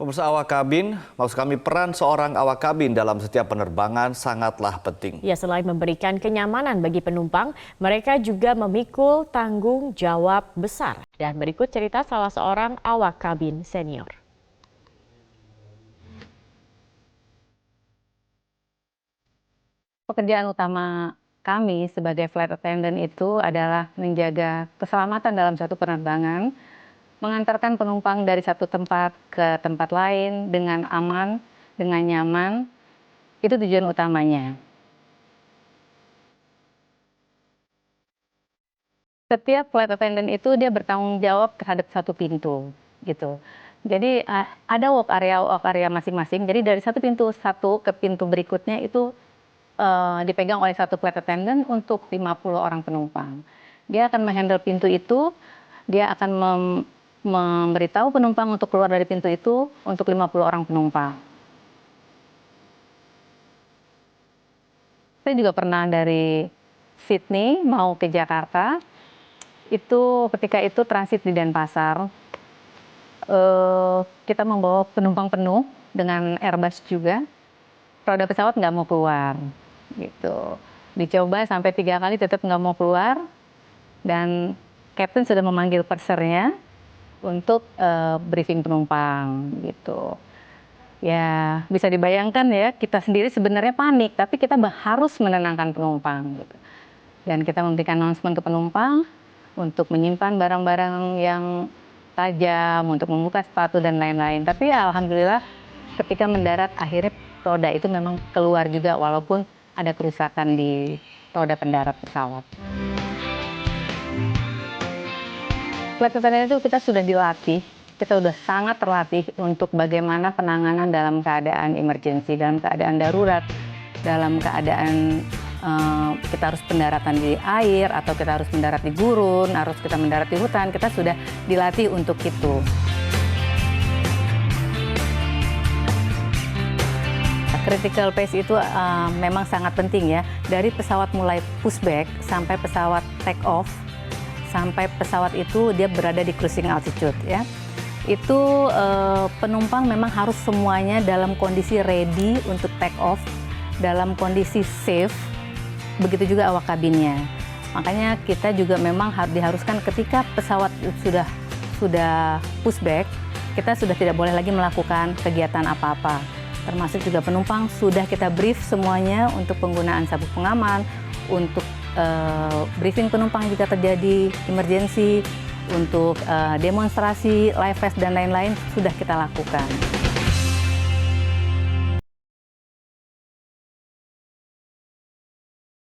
Pemirsa awak kabin, maksud kami peran seorang awak kabin dalam setiap penerbangan sangatlah penting. Ya, selain memberikan kenyamanan bagi penumpang, mereka juga memikul tanggung jawab besar. Dan berikut cerita salah seorang awak kabin senior. Pekerjaan utama kami sebagai flight attendant itu adalah menjaga keselamatan dalam satu penerbangan, mengantarkan penumpang dari satu tempat ke tempat lain dengan aman, dengan nyaman, itu tujuan utamanya. Setiap flight attendant itu dia bertanggung jawab terhadap satu pintu, gitu. Jadi ada walk area masing-masing. Jadi dari satu pintu satu ke pintu berikutnya itu dipegang oleh satu flight attendant untuk 50 orang penumpang. Dia akan menghandle pintu itu, dia akan memberitahu penumpang untuk keluar dari pintu itu untuk 50 orang penumpang. Saya juga pernah dari Sydney mau ke Jakarta, itu ketika itu transit di Denpasar, kita membawa penumpang penuh dengan Airbus juga, roda pesawat nggak mau keluar, gitu. Dicoba sampai 3 kali tetap nggak mau keluar, dan Captain sudah memanggil pursernya untuk briefing penumpang, gitu. Ya bisa dibayangkan ya, kita sendiri sebenarnya panik, tapi kita harus menenangkan penumpang, gitu. Dan kita memberikan announcement ke penumpang untuk menyimpan barang-barang yang tajam, untuk membuka sepatu dan lain-lain. Tapi ya, alhamdulillah ketika mendarat akhirnya roda itu memang keluar juga walaupun ada kerusakan di roda pendarat pesawat. Flight attendant itu kita sudah dilatih, kita sudah sangat terlatih untuk bagaimana penanganan dalam keadaan emergensi, dalam keadaan darurat, dalam keadaan kita harus pendaratan di air, atau kita harus mendarat di gurun, harus kita mendarat di hutan, kita sudah dilatih untuk itu. Critical pace itu memang sangat penting ya, dari pesawat mulai pushback sampai pesawat take off, sampai pesawat itu dia berada di cruising altitude ya. Itu penumpang memang harus semuanya dalam kondisi ready untuk take off, dalam kondisi safe, begitu juga awak kabinnya. Makanya kita juga memang diharuskan ketika pesawat sudah pushback, kita sudah tidak boleh lagi melakukan kegiatan apa-apa. Termasuk juga penumpang sudah kita brief semuanya untuk penggunaan sabuk pengaman, untuk briefing penumpang jika terjadi emergensi, untuk demonstrasi, live vest dan lain-lain sudah kita lakukan.